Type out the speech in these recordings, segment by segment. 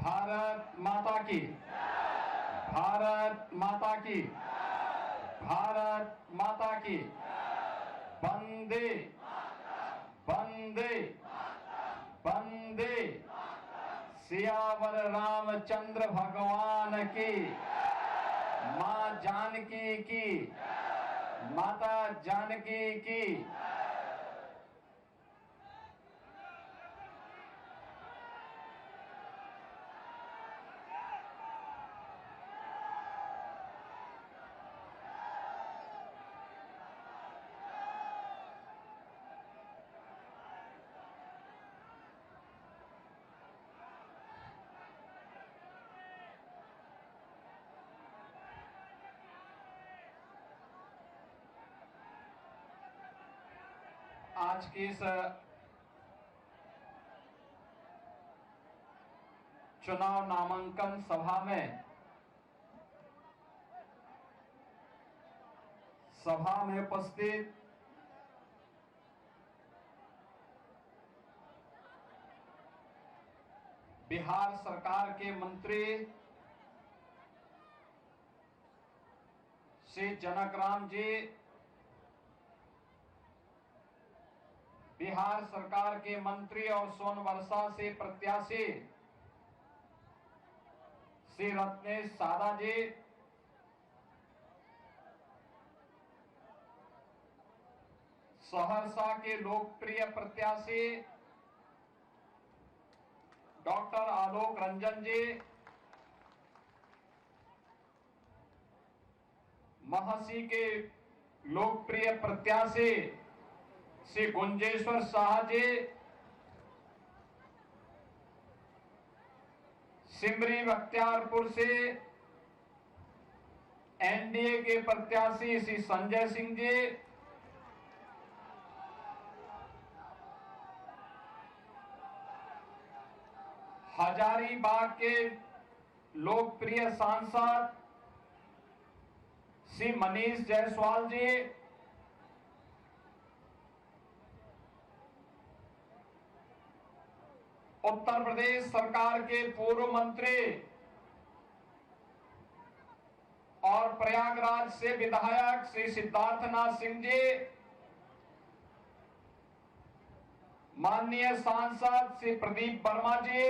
भारत माता की, भारत माता की, भारत माता की। वंदे वंदे वंदे। सियावर रामचंद्र भगवान की, मां जानकी की, माता जानकी की। आज की इस चुनाव नामांकन सभा में उपस्थित बिहार सरकार के मंत्री श्री जनकराम जी, बिहार सरकार के मंत्री और सोनवर्षा से प्रत्याशी श्री रत्नेश सादा जी, सहरसा के लोकप्रिय प्रत्याशी डॉक्टर आलोक रंजन जी, महसी के लोकप्रिय प्रत्याशी श्री गुंजेश्वर शाह जी, सिमरी बख्तियारपुर से एनडीए के प्रत्याशी श्री संजय सिंह जी, हजारीबाग के लोकप्रिय सांसद श्री मनीष जायसवाल जी, उत्तर प्रदेश सरकार के पूर्व मंत्री और प्रयागराज से विधायक श्री सिद्धार्थनाथ सिंह जी, माननीय सांसद श्री प्रदीप वर्मा जी,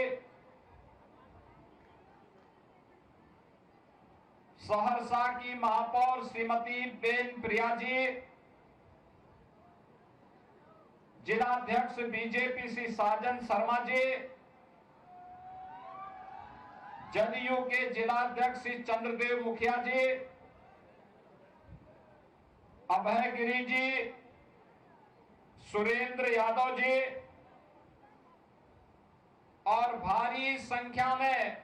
सहरसा की महापौर श्रीमती बेन प्रिया जी, जिलाध्यक्ष बीजेपी श्री साजन शर्मा जी, जदयू के जिलाध्यक्ष श्री चंद्रदेव मुखिया जी, अभय गिरी जी, सुरेंद्र यादव जी और भारी संख्या में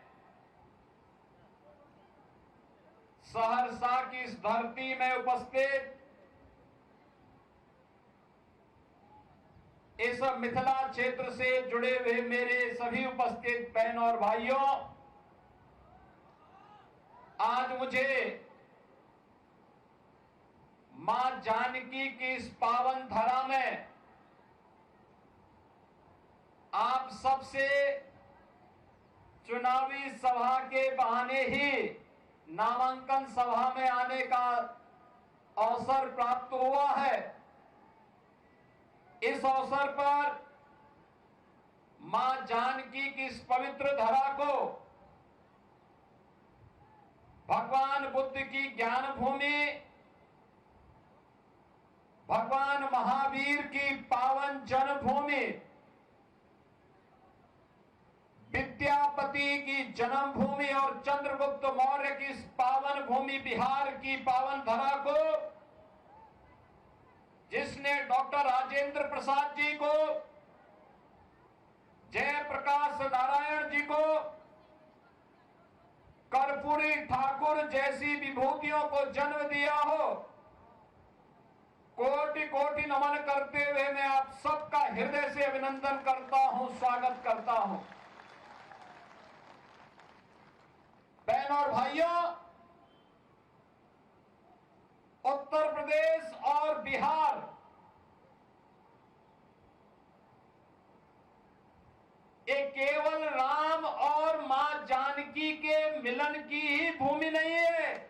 सहरसा की इस धरती में उपस्थित इस मिथिला क्षेत्र से जुड़े हुए मेरे सभी उपस्थित बहनों और भाइयों, आज मुझे मां जानकी की इस पावन धरा में आप सबसे चुनावी सभा के बहाने ही नामांकन सभा में आने का अवसर प्राप्त हुआ है। इस अवसर पर मां जानकी की इस पवित्र धरा को भगवान बुद्ध की ज्ञान भूमि, भगवान महावीर की पावन जन्मभूमि, विद्यापति की जन्मभूमि और चंद्रगुप्त मौर्य की इस पावन भूमि बिहार की पावन धरा को, जिसने डॉक्टर राजेंद्र प्रसाद जी को, जयप्रकाश नारायण जी को, कर्पूरी ठाकुर जैसी विभूतियों को जन्म दिया हो, कोटि कोटि नमन करते हुए मैं आप सबका हृदय से अभिनंदन करता हूं, स्वागत करता हूं। बहनों और भाइयों, उत्तर प्रदेश और बिहार ये केवल राम और मां जानकी के मिलन की ही भूमि नहीं है,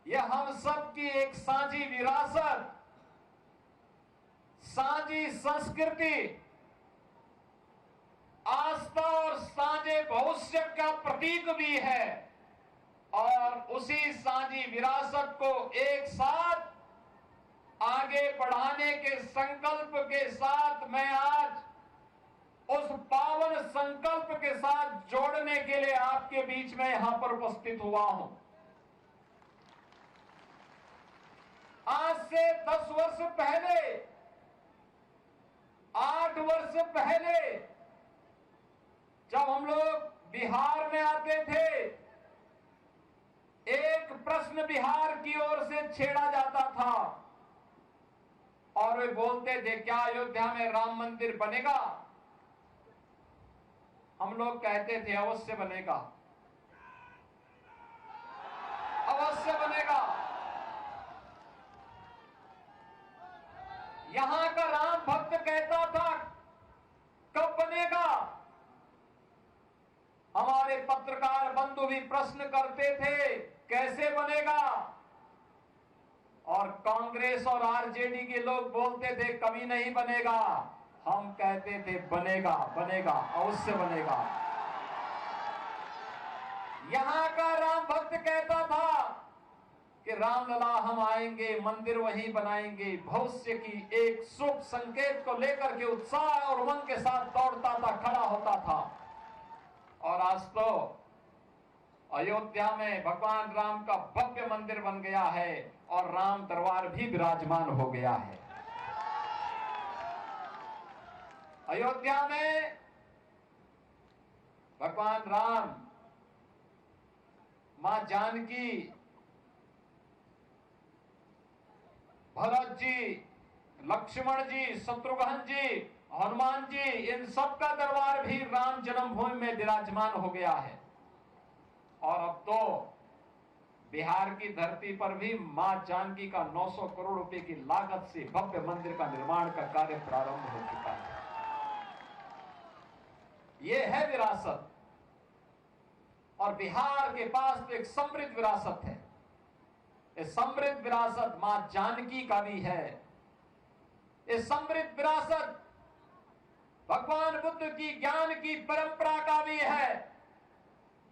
यह हम सब की एक साझी विरासत, साझी संस्कृति, आस्था और साझे भविष्य का प्रतीक भी है। और उसी साझी विरासत को एक साथ आगे बढ़ाने के संकल्प के साथ मैं आज उस पावन संकल्प के साथ जोड़ने के लिए आपके बीच में यहां पर उपस्थित हुआ हूं। आज से 10 वर्ष पहले, 8 वर्ष पहले जब हम लोग बिहार में आते थे, एक प्रश्न बिहार की ओर से छेड़ा जाता था और वे बोलते थे, क्या अयोध्या में राम मंदिर बनेगा? हम लोग कहते थे अवश्य बनेगा, अवश्य बनेगा। यहां का राम भक्त कहता था कब बनेगा? हमारे पत्रकार बंधु भी प्रश्न करते थे कैसे बनेगा? और कांग्रेस और आरजेडी के लोग बोलते थे कभी नहीं बनेगा। हम कहते थे बनेगा, बनेगा, अवश्य बनेगा। यहां का राम भक्त कहता था कि रामलला हम आएंगे, मंदिर वहीं बनाएंगे। भविष्य की एक शुभ संकेत को लेकर के उत्साह और उमंग के साथ दौड़ता था, खड़ा होता था। और आज तो अयोध्या में भगवान राम का भव्य मंदिर बन गया है और राम दरबार भी विराजमान हो गया है। अयोध्या में भगवान राम, मां जानकी, भरत जी, लक्ष्मण जी, शत्रुघ्न जी, हनुमान जी, इन सब का दरबार भी राम जन्मभूमि में विराजमान हो गया है। और अब तो बिहार की धरती पर भी मां जानकी का 900 करोड़ रुपए की लागत से भव्य मंदिर का निर्माण का कार्य प्रारंभ हो चुका है। यह है विरासत। और बिहार के पास तो एक समृद्ध विरासत है। इस समृद्ध विरासत मां जानकी का भी है। इस समृद्ध विरासत भगवान बुद्ध की ज्ञान की परंपरा का भी है।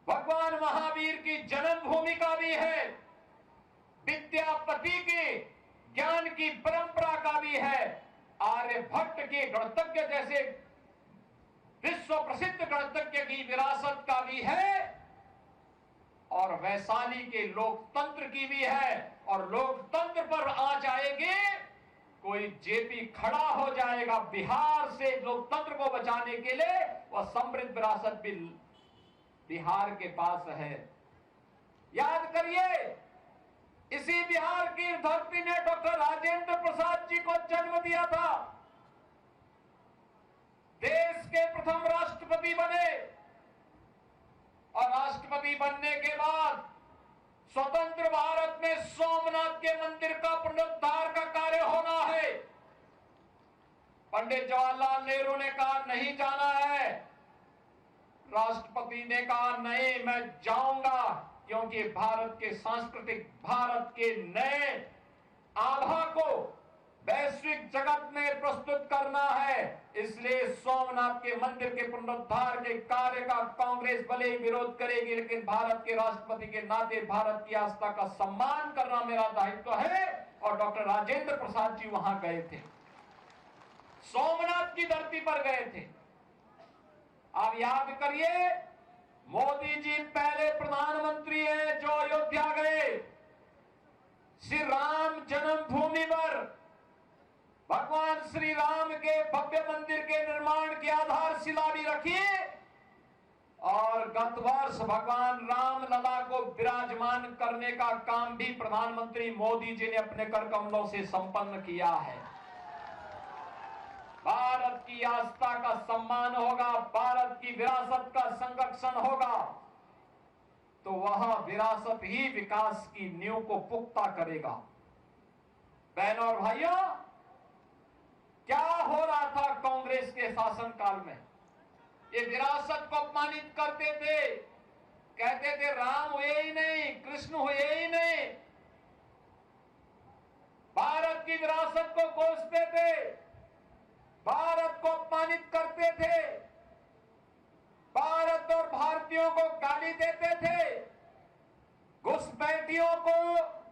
भगवान महावीर की जन्मभूमि का भी है। विद्यापति के ज्ञान की परंपरा का भी है। आर्यभट्ट के गणतज्ञ जैसे विश्व प्रसिद्ध गणतज्ञ की विरासत का भी है। और वैशाली के लोकतंत्र की भी है। और लोकतंत्र पर आ जाएंगे, कोई जेपी खड़ा हो जाएगा बिहार से लोकतंत्र को बचाने के लिए। वह समृद्ध विरासत भी बिहार के पास है। याद करिए, इसी बिहार की धरती ने डॉक्टर राजेंद्र प्रसाद जी को जन्म दिया था। देश के प्रथम राष्ट्रपति बने और राष्ट्रपति बनने के बाद स्वतंत्र भारत में सोमनाथ के मंदिर का पुनरुद्धार का कार्य होना है। पंडित जवाहरलाल नेहरू ने कहा नहीं जाना है। राष्ट्रपति ने कहा नहीं, मैं जाऊंगा, क्योंकि भारत के सांस्कृतिक, भारत के नए आभा को वैश्विक जगत में प्रस्तुत करना है। इसलिए सोमनाथ के मंदिर के पुनरुद्धार के कार्य का कांग्रेस भले ही विरोध करेगी, लेकिन भारत के राष्ट्रपति के नाते भारत की आस्था का सम्मान करना मेरा दायित्व है। और डॉक्टर राजेंद्र प्रसाद जी वहां गए थे, सोमनाथ की धरती पर गए थे। आप याद करिए, मोदी जी पहले प्रधानमंत्री हैं जो अयोध्या गए। श्री राम जन्मभूमि पर भगवान श्री राम के भव्य मंदिर के निर्माण की आधारशिला भी रखी। और गत वर्ष भगवान राम लला को विराजमान करने का काम भी प्रधानमंत्री मोदी जी ने अपने कर कमलों से संपन्न किया है। भारत की आस्था का सम्मान होगा, भारत की विरासत का संरक्षण होगा, तो वह विरासत ही विकास की नींव को पुख्ता करेगा। बहनों और भाइयों, क्या हो रहा था कांग्रेस के शासनकाल में? ये विरासत को अपमानित करते थे, कहते थे राम हुए ही नहीं, कृष्ण हुए ही नहीं, भारत की विरासत को कोसते थे, भारत को अपमानित करते थे, भारत और भारतीयों को गाली देते थे, घुसपैठियों को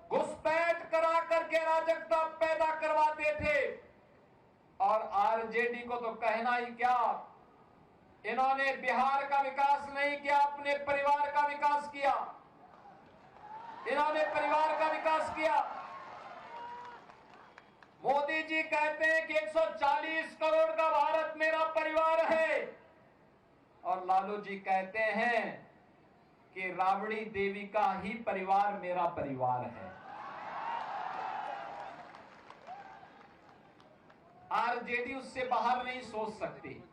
घुसपैठ करा करके अराजकता पैदा करवाते थे। और आरजेडी को तो कहना ही क्या, इन्होंने बिहार का विकास नहीं किया, अपने परिवार का विकास किया। इन्होंने परिवार का विकास किया। मोदी जी कहते हैं कि 140 करोड़ का भारत मेरा परिवार है, और लालू जी कहते हैं कि राबड़ी देवी का ही परिवार मेरा परिवार है। आरजेडी उससे बाहर नहीं सोच सकती।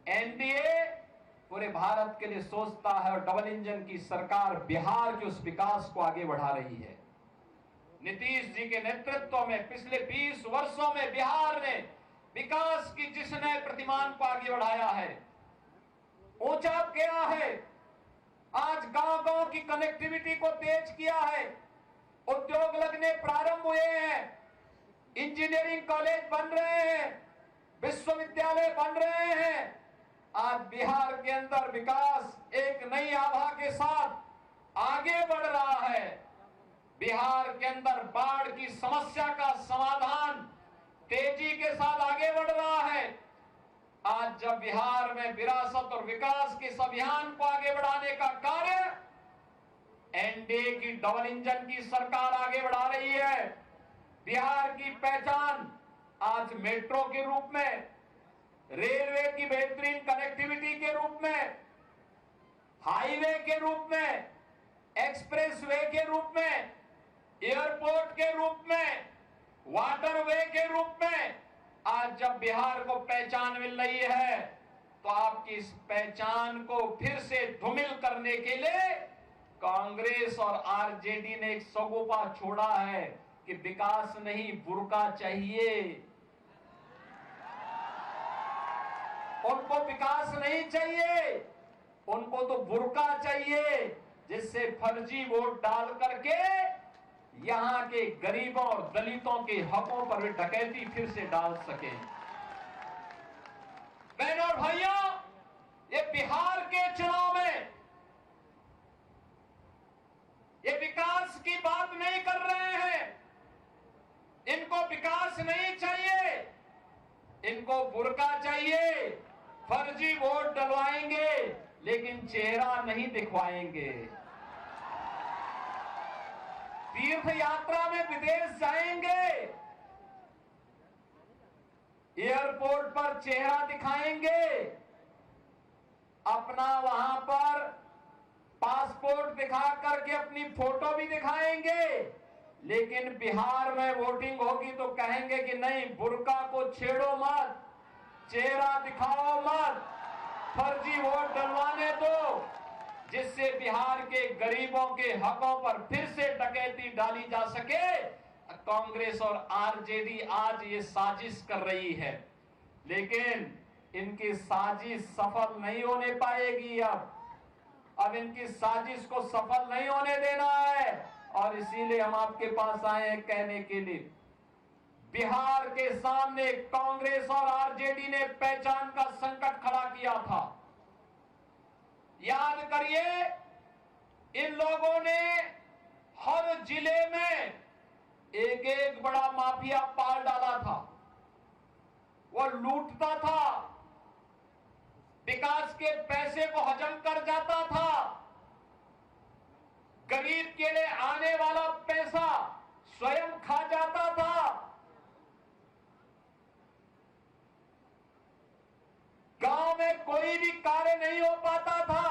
एनडीए पूरे भारत के लिए सोचता है, और डबल इंजन की सरकार बिहार के उस विकास को आगे बढ़ा रही है। नीतीश जी के नेतृत्व में पिछले 20 वर्षों में बिहार ने विकास की जिस नए प्रतिमान को आगे बढ़ाया है, ऊंचा किया है, आज गांव-गांव की कनेक्टिविटी को तेज किया है, उद्योग लगने प्रारंभ हुए हैं, इंजीनियरिंग कॉलेज बन रहे हैं, विश्वविद्यालय बन रहे हैं। आज बिहार के अंदर विकास एक नई आभा के साथ आगे बढ़ रहा है। बिहार के अंदर बाढ़ की समस्या का समाधान तेजी के साथ आगे बढ़ रहा है। आज जब बिहार में विरासत और विकास के इस अभियान को आगे बढ़ाने का कार्य एनडीए की डबल इंजन की सरकार आगे बढ़ा रही है, बिहार की पहचान आज मेट्रो के रूप में, रेलवे की बेहतरीन कनेक्टिविटी के रूप में, हाईवे के रूप में, एक्सप्रेसवे के रूप में, एयरपोर्ट के रूप में, वाटरवे के रूप में आज जब बिहार को पहचान मिल रही है, तो आपकी इस पहचान को फिर से धूमिल करने के लिए कांग्रेस और आरजेडी ने एक सगोपा छोड़ा है कि विकास नहीं, बुर्का चाहिए। उनको विकास नहीं चाहिए, उनको तो बुर्का चाहिए, जिससे फर्जी वोट डाल करके यहां के गरीबों और दलितों के हकों पर वे डकैती फिर से डाल सके। बहनों और भाइयों, ये बिहार के चुनाव में ये विकास की बात नहीं कर रहे हैं। इनको विकास नहीं चाहिए, इनको बुर्का चाहिए। फर्जी वोट डलवाएंगे लेकिन चेहरा नहीं दिखवाएंगे। तीर्थ यात्रा में विदेश जाएंगे, एयरपोर्ट पर चेहरा दिखाएंगे, अपना वहां पर पासपोर्ट दिखा करके अपनी फोटो भी दिखाएंगे, लेकिन बिहार में वोटिंग होगी तो कहेंगे कि नहीं, बुर्का को छेड़ो मत, चेहरा दिखाओ मत, फर्जी वोट डलवाने दो, जिससे बिहार के गरीबों के हकों पर फिर से डकैती डाली जा सके। कांग्रेस और आरजेडी आज ये साजिश कर रही है, लेकिन इनकी साजिश सफल नहीं होने पाएगी। अब इनकी साजिश को सफल नहीं होने देना है, और इसीलिए हम आपके पास आए हैं कहने के लिए, बिहार के सामने कांग्रेस और आरजेडी ने पहचान का संकट खड़ा किया था। याद करिए, इन लोगों ने हर जिले में एक एक बड़ा माफिया पाल डाला था। वो लूटता था, विकास के पैसे को हजम कर जाता था, गरीब के लिए आने वाला पैसा स्वयं खा जाता था। गांव में कोई भी कार्य नहीं हो पाता था।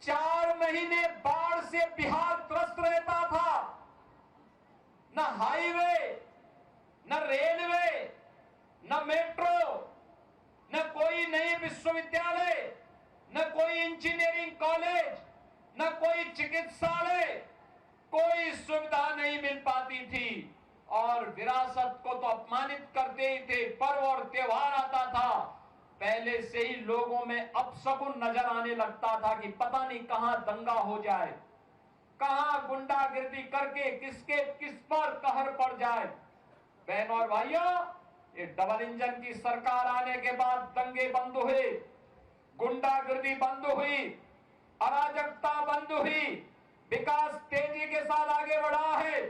4 महीने बाढ़ से बिहार त्रस्त रहता था। न हाईवे, न रेलवे, न मेट्रो, न कोई नई विश्वविद्यालय, न कोई इंजीनियरिंग कॉलेज, न कोई चिकित्सालय, कोई सुविधा नहीं मिल पाती थी। और विरासत को तो अपमानित करते ही थे। पर्व और त्योहार आता था पहले से ही लोगों में अपशकुन नजर आने लगता था कि पता नहीं कहां दंगा हो जाए, कहां गुंडागिर्दी करके किसके किस पर कहर पड़ जाए। बहनों और भाइयों, ये डबल इंजन की सरकार आने के बाद दंगे बंद हुए, गुंडागिर्दी बंद हुई, अराजकता बंद हुई, विकास तेजी के साथ आगे बढ़ा है।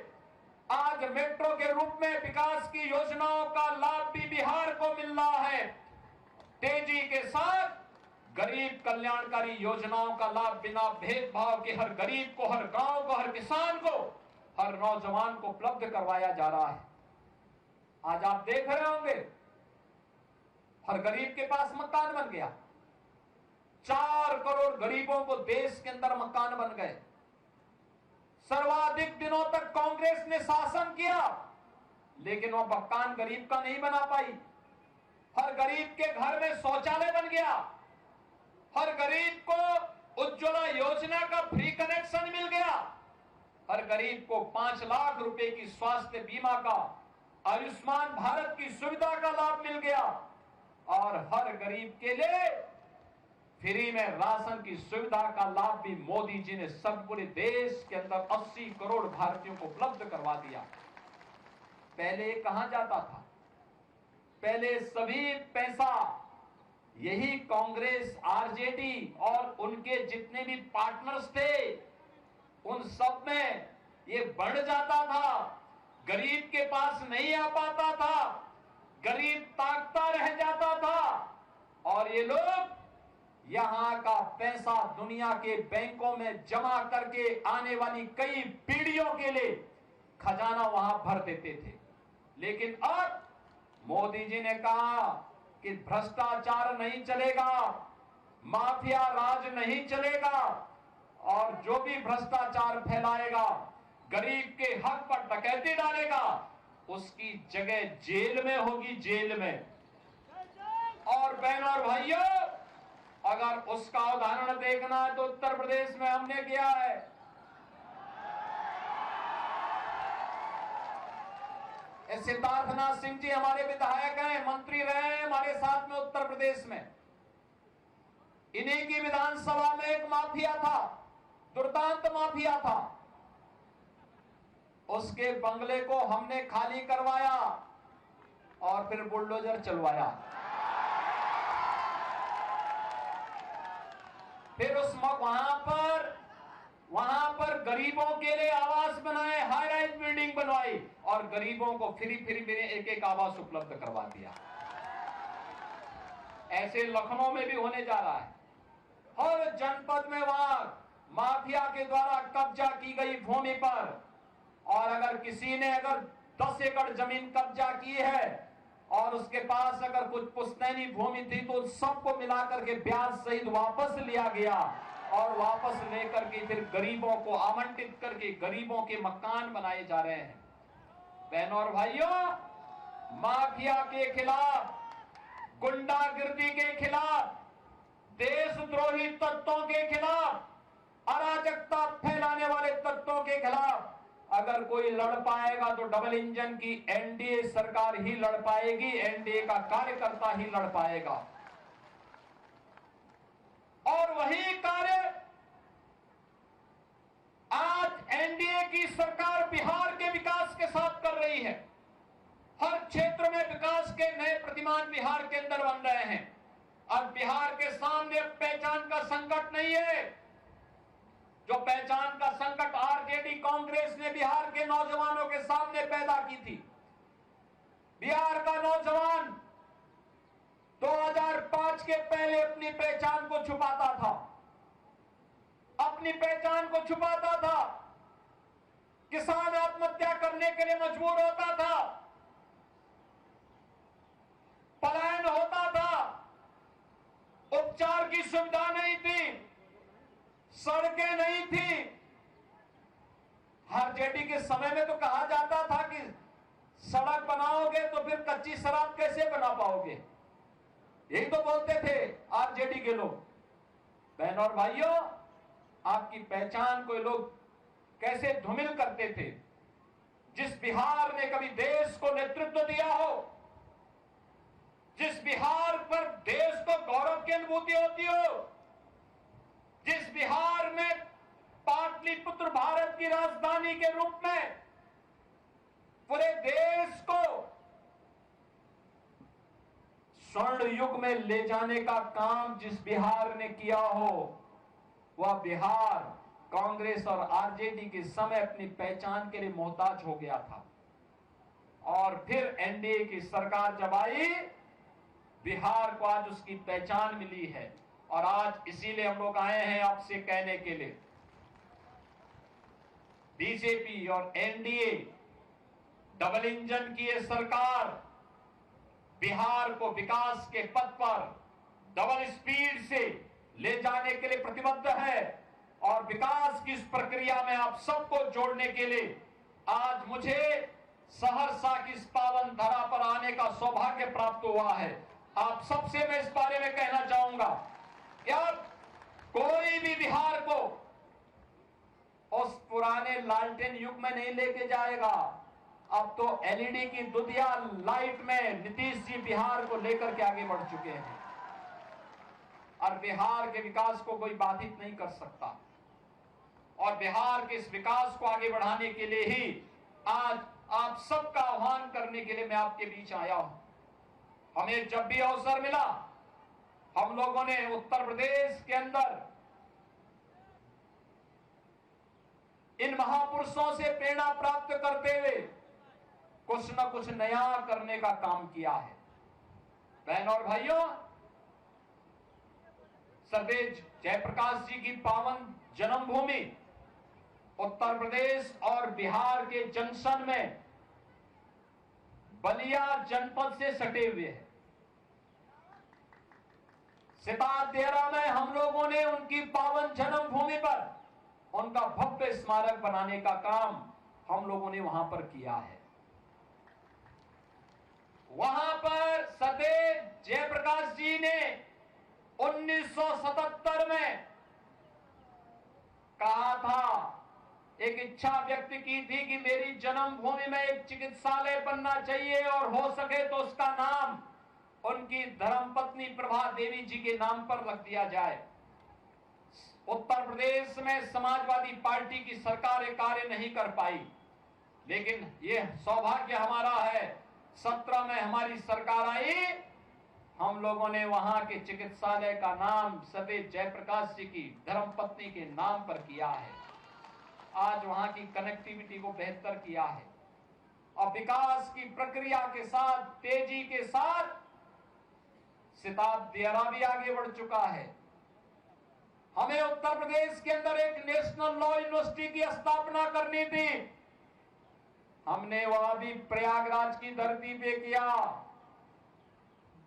आज मेट्रो के रूप में विकास की योजनाओं का लाभ भी बिहार को मिल रहा है। तेजी के साथ गरीब कल्याणकारी योजनाओं का लाभ बिना भेदभाव के हर गरीब को, हर गांव को, हर किसान को, हर नौजवान को उपलब्ध करवाया जा रहा है। आज आप देख रहे होंगे हर गरीब के पास मकान बन गया। 4 करोड़ गरीबों को देश के अंदर मकान बन गए। सर्वाधिक दिनों तक कांग्रेस ने शासन किया, लेकिन वह मकान गरीब का नहीं बना पाई। हर गरीब के घर में शौचालय बन गया, हर गरीब को उज्ज्वला योजना का फ्री कनेक्शन मिल गया, हर गरीब को 5 लाख रुपए की स्वास्थ्य बीमा का, आयुष्मान भारत की सुविधा का लाभ मिल गया और हर गरीब के लिए फ्री में राशन की सुविधा का लाभ भी मोदी जी ने सब पूरे देश के अंदर 80 करोड़ भारतीयों को उपलब्ध करवा दिया। पहले ये कहां जाता था? पहले सभी पैसा यही कांग्रेस, आरजेडी और उनके जितने भी पार्टनर्स थे उन सब में ये बढ़ जाता था, गरीब के पास नहीं आ पाता था, गरीब ताकता रह जाता था और ये लोग यहां का पैसा दुनिया के बैंकों में जमा करके आने वाली कई पीढ़ियों के लिए खजाना वहां भर देते थे। लेकिन अब मोदी जी ने कहा कि भ्रष्टाचार नहीं चलेगा, माफिया राज नहीं चलेगा और जो भी भ्रष्टाचार फैलाएगा, गरीब के हक पर डकैती डालेगा, उसकी जगह जेल में होगी, जेल में। और बहनों और भाइयों, अगर उसका उदाहरण देखना है तो उत्तर प्रदेश में हमने किया है। सिद्धार्थनाथ सिंह जी हमारे विधायक हैं, मंत्री रहे हैं हमारे साथ में उत्तर प्रदेश में। इन्हीं की विधानसभा में एक माफिया था, दुर्दांत माफिया था। उसके बंगले को हमने खाली करवाया और फिर बुलडोजर चलवाया। फिर उस वहां पर गरीबों के लिए आवास बनाए, हाई राइज बिल्डिंग बनवाई और गरीबों को फ्री में एक आवास उपलब्ध करवा दिया। ऐसे लखनऊ में भी होने जा रहा है। हर जनपद में वहां माफिया के द्वारा कब्जा की गई भूमि पर, और अगर किसी ने 10 एकड़ जमीन कब्जा की है और उसके पास अगर कुछ पुश्तैनी भूमि थी तो सबको मिलाकर के ब्याज सहित वापस लिया गया और वापस लेकर के फिर गरीबों को आवंटित करके गरीबों के मकान बनाए जा रहे हैं। बहनों और भाइयों, माफिया के खिलाफ, गुंडागिर्दी के खिलाफ, देशद्रोही तत्वों के खिलाफ, अराजकता फैलाने वाले तत्वों के खिलाफ अगर कोई लड़ पाएगा तो डबल इंजन की एनडीए सरकार ही लड़ पाएगी, एनडीए का कार्यकर्ता ही लड़ पाएगा। और वही कार्य आज एनडीए की सरकार बिहार के विकास के साथ कर रही है। हर क्षेत्र में विकास के नए प्रतिमान बिहार के अंदर बन रहे हैं। अब बिहार के सामने पहचान का संकट नहीं है। जो पहचान का संकट आरजेडी कांग्रेस ने बिहार के नौजवानों के सामने पैदा की थी। बिहार का नौजवान 2005 के पहले अपनी पहचान को छुपाता था, अपनी पहचान को छुपाता था। किसान आत्महत्या करने के लिए मजबूर होता था, पलायन होता था, उपचार की सुविधा नहीं थी, सड़कें नहीं थी। आरजेडी के समय में तो कहा जाता था कि सड़क बनाओगे तो फिर कच्ची शराब कैसे बना पाओगे, यही तो बोलते थे आरजेडी के लोग। बहनों और भाइयों, आपकी पहचान को लोग कैसे धूमिल करते थे। जिस बिहार ने कभी देश को नेतृत्व दिया हो, जिस बिहार पर देश को गौरव की अनुभूति होती हो, जिस बिहार में पाटलिपुत्र भारत की राजधानी के रूप में पूरे देश को स्वर्ण युग में ले जाने का काम जिस बिहार ने किया हो, वह बिहार कांग्रेस और आरजेडी के समय अपनी पहचान के लिए मोहताज हो गया था। और फिर एनडीए की सरकार जब आई, बिहार को आज उसकी पहचान मिली है। और आज इसीलिए हम लोग आए हैं आपसे कहने के लिए, बीजेपी और एनडीए डबल इंजन की यह सरकार बिहार को विकास के पथ पर डबल स्पीड से ले जाने के लिए प्रतिबद्ध है। और विकास की इस प्रक्रिया में आप सबको जोड़ने के लिए आज मुझे सहरसा की इस पावन धरा पर आने का सौभाग्य प्राप्त हुआ है। आप सबसे मैं इस बारे में कहना चाहूंगा कि अब कोई भी बिहार को उस पुराने लालटेन युग में नहीं लेके जाएगा। अब तो एलईडी की दुधिया लाइट में नीतीश जी बिहार को लेकर के आगे बढ़ चुके हैं और बिहार के विकास को कोई बाधित नहीं कर सकता। और बिहार के इस विकास को आगे बढ़ाने के लिए ही आज आप सबका आह्वान करने के लिए मैं आपके बीच आया हूं। हमें जब भी अवसर मिला, हम लोगों ने उत्तर प्रदेश के अंदर इन महापुरुषों से प्रेरणा प्राप्त करते हुए कुछ न कुछ नया करने का काम किया है। बहन और भाइयों, सरदेव जयप्रकाश जी की पावन जन्मभूमि उत्तर प्रदेश और बिहार के जंक्शन में बलिया जनपद से सटे हुए है। सितादेरा में हम लोगों ने उनकी पावन जन्मभूमि पर उनका भव्य स्मारक बनाने का काम हम लोगों ने वहां पर किया है। वहां पर सदैव जयप्रकाश जी ने 1977 में कहा था, एक इच्छा व्यक्त की थी कि मेरी जन्मभूमि में एक चिकित्सालय बनना चाहिए और हो सके तो उसका नाम उनकी धर्मपत्नी प्रभा देवी जी के नाम पर रख दिया जाए। उत्तर प्रदेश में समाजवादी पार्टी की सरकार ये कार्य नहीं कर पाई, लेकिन ये सौभाग्य हमारा है 17 में हमारी सरकार आई, हम लोगों ने वहां के चिकित्सालय का नाम सदैव जयप्रकाश जी की धर्मपत्नी के नाम पर किया है। आज वहां की कनेक्टिविटी को बेहतर किया है और विकास की प्रक्रिया के साथ, तेजी के साथ सितादेरा भी आगे बढ़ चुका है। हमें उत्तर प्रदेश के अंदर एक नेशनल लॉ यूनिवर्सिटी की स्थापना करनी थी, हमने वह भी प्रयागराज की धरती पे किया।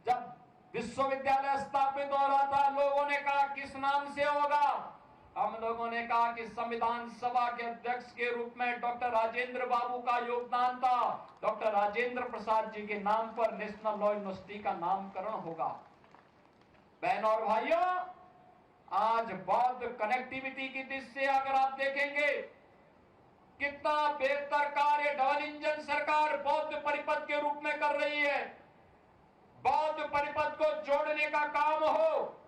जब विश्वविद्यालय स्थापित हो रहा था, लोगों ने कहा किस नाम से होगा, हम लोगों ने कहा कि संविधान सभा के अध्यक्ष के रूप में डॉक्टर राजेंद्र बाबू का योगदान था, डॉक्टर राजेंद्र प्रसाद जी के नाम पर नेशनल लॉ यूनिवर्सिटी का नामकरण होगा। बहनों और भाइयों, आज बौद्ध कनेक्टिविटी की दृष्टि से अगर आप देखेंगे कितना बेहतर कार्य डबल इंजन सरकार बौद्ध परिपथ के रूप में कर रही है। बौद्ध परिपथ को जोड़ने का काम हो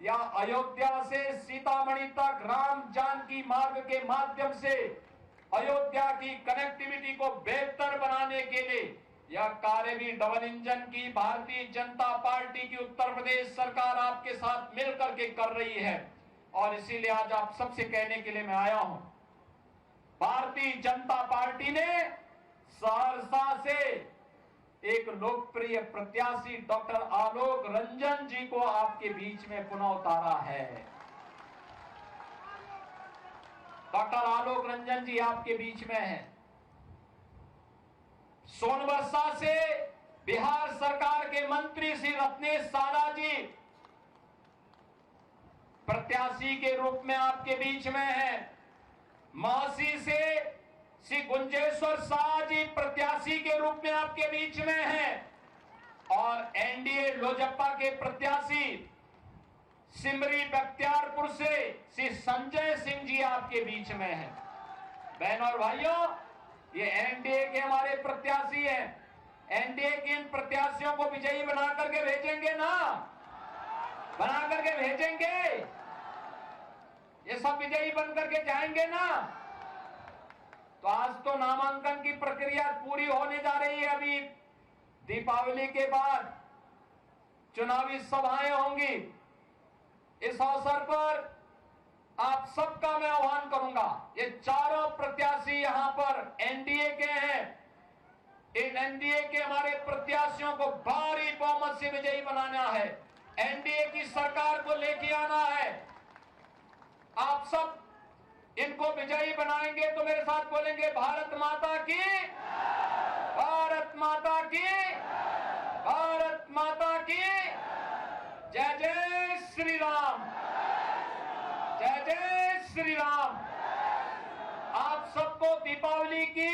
या अयोध्या से सीतामढ़ी तक राम जानकी मार्ग के माध्यम से अयोध्या की कनेक्टिविटी को बेहतर बनाने के लिए यह कार्य भी डबल इंजन की भारतीय जनता पार्टी की उत्तर प्रदेश सरकार आपके साथ मिलकर के कर रही है। और इसीलिए आज आप सबसे कहने के लिए मैं आया हूं, भारतीय जनता पार्टी ने सहरसा से एक लोकप्रिय प्रत्याशी डॉक्टर आलोक रंजन जी को आपके बीच में पुनः उतारा है। डॉक्टर आलोक रंजन जी आपके बीच में हैं। सोनबरसा से बिहार सरकार के मंत्री श्री रत्नेश सारा जी प्रत्याशी के रूप में आपके बीच में हैं। महासी से श्री गुंजेश्वर शाह जी प्रत्याशी के रूप में आपके बीच में हैं और एनडीए लोजपा के प्रत्याशी सिमरी बख्तियारपुर से श्री संजय सिंह जी आपके बीच में हैं। बहनों और भाइयों, ये एनडीए के हमारे प्रत्याशी हैं। एनडीए के इन प्रत्याशियों को विजयी बना करके भेजेंगे ना, बना करके भेजेंगे, ये सब विजयी बन करके जाएंगे ना। तो आज तो नामांकन की प्रक्रिया पूरी होने जा रही है। अभी दीपावली के बाद चुनावी सभाएं होंगी। इस अवसर पर आप सबका मैं आह्वान करूंगा, ये चारों प्रत्याशी यहां पर एनडीए के हैं। इन एनडीए के हमारे प्रत्याशियों को भारी बहुमत से विजयी बनाना है, एनडीए की सरकार को लेके आना है। आप सब इनको विजयी बनाएंगे तो मेरे साथ बोलेंगे भारत माता की, भारत माता की, भारत माता की जय जय श्री राम, जय जय श्री राम। आप सबको दीपावली की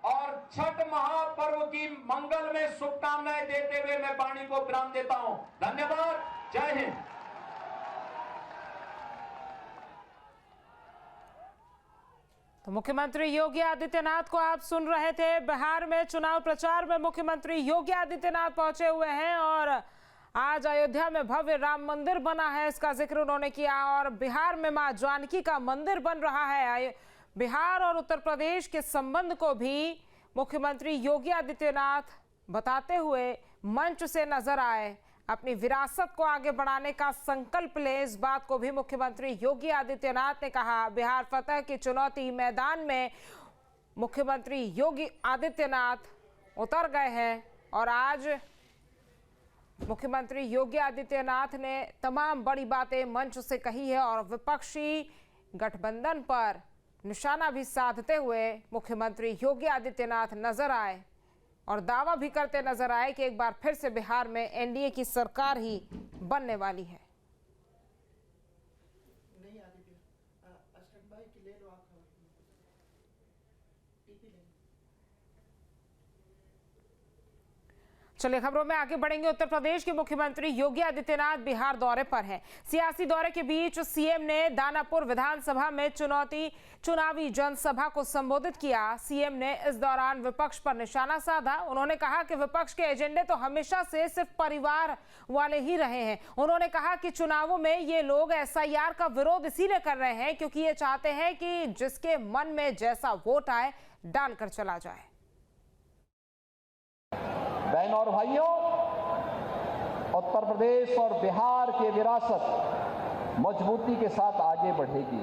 और छठ महापर्व की मंगल में शुभकामनाएं देते हुए मैं वाणी को विराम देता हूं। धन्यवाद, जय हिंद। तो मुख्यमंत्री योगी आदित्यनाथ को आप सुन रहे थे। बिहार में चुनाव प्रचार में मुख्यमंत्री योगी आदित्यनाथ पहुंचे हुए हैं और आज अयोध्या में भव्य राम मंदिर बना है, इसका जिक्र उन्होंने किया। और बिहार में मां जानकी का मंदिर बन रहा है। बिहार और उत्तर प्रदेश के संबंध को भी मुख्यमंत्री योगी आदित्यनाथ बताते हुए मंच से नजर आए। अपनी विरासत को आगे बढ़ाने का संकल्प ले, इस बात को भी मुख्यमंत्री योगी आदित्यनाथ ने कहा। बिहार फतह की चुनौती मैदान में मुख्यमंत्री योगी आदित्यनाथ उतर गए हैं और आज मुख्यमंत्री योगी आदित्यनाथ ने तमाम बड़ी बातें मंच से कही है और विपक्षी गठबंधन पर निशाना भी साधते हुए मुख्यमंत्री योगी आदित्यनाथ नजर आए और दावा भी करते नजर आए कि एक बार फिर से बिहार में एनडीए की सरकार ही बनने वाली है। चलिए खबरों में आगे बढ़ेंगे। उत्तर प्रदेश के मुख्यमंत्री योगी आदित्यनाथ बिहार दौरे पर हैं। सियासी दौरे के बीच सीएम ने दानापुर विधानसभा में चुनावी जनसभा को संबोधित किया। सीएम ने इस दौरान विपक्ष पर निशाना साधा। उन्होंने कहा कि विपक्ष के एजेंडे तो हमेशा से सिर्फ परिवार वाले ही रहे हैं। उन्होंने कहा कि चुनावों में ये लोग एसआईआर का विरोध इसीलिए कर रहे हैं क्योंकि ये चाहते हैं कि जिसके मन में जैसा वोट आए डालकर चला जाए। बहनों और भाइयों, उत्तर प्रदेश और बिहार की विरासत मजबूती के साथ आगे बढ़ेगी।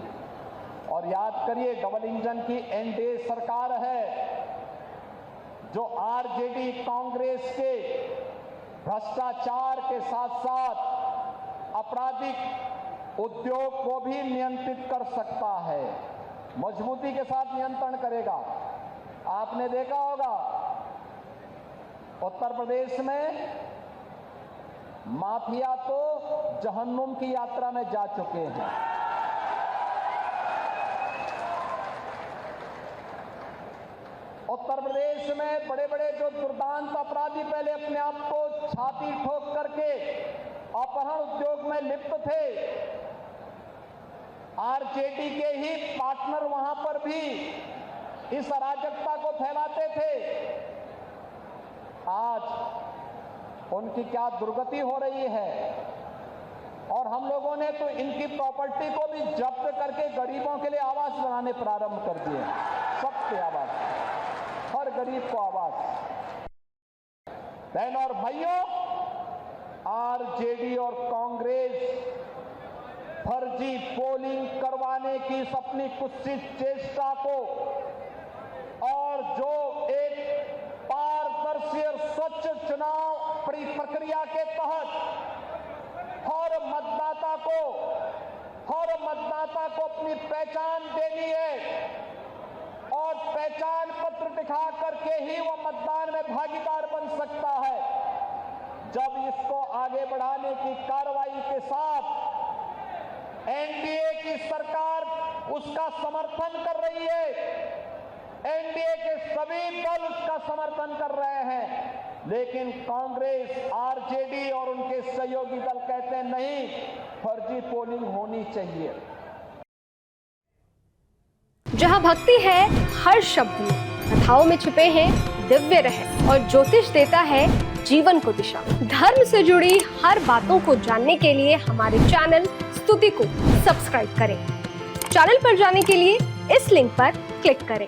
और याद करिए, डबल इंजन की एनडीए सरकार है जो आरजेडी कांग्रेस के भ्रष्टाचार के साथ साथ आपराधिक उद्योग को भी नियंत्रित कर सकता है, मजबूती के साथ नियंत्रण करेगा। आपने देखा होगा उत्तर प्रदेश में माफिया तो जहन्नुम की यात्रा में जा चुके हैं। उत्तर प्रदेश में बड़े बड़े जो दुर्दांत अपराधी पहले अपने आप को छाती ठोक करके अपहरण उद्योग में लिप्त थे, आरजेडी के ही पार्टनर वहां पर भी इस अराजकता को फैलाते थे। आज उनकी क्या दुर्गति हो रही है और हम लोगों ने तो इनकी प्रॉपर्टी को भी जब्त करके गरीबों के लिए आवास बनाने प्रारंभ कर दिए। सबके आवास, हर गरीब को आवास। बहनों और भाइयों, आरजेडी और कांग्रेस फर्जी पोलिंग करवाने की अपनी कुत्सित चेष्टा को और जो एक पारदर्शी और स्वच्छ चुनाव प्रक्रिया के तहत हर मतदाता को अपनी पहचान देनी है और पहचान पत्र दिखा करके ही वो मतदान में भागीदार बन सकता है। जब इसको आगे बढ़ाने की कार्रवाई के साथ एनडीए की सरकार उसका समर्थन कर रही है, एनडीए के सभी दल उसका समर्थन कर रहे हैं, लेकिन कांग्रेस, आरजेडी और उनके सहयोगी दल कहते हैं नहीं, फर्जी पोलिंग होनी चाहिए। जहां भक्ति है हर शब्द में, कथाओं में छुपे हैं दिव्य रहे और ज्योतिष देता है जीवन को दिशा। धर्म से जुड़ी हर बातों को जानने के लिए हमारे चैनल स्तुति को सब्सक्राइब करें। चैनल पर जाने के लिए इस लिंक पर क्लिक करें।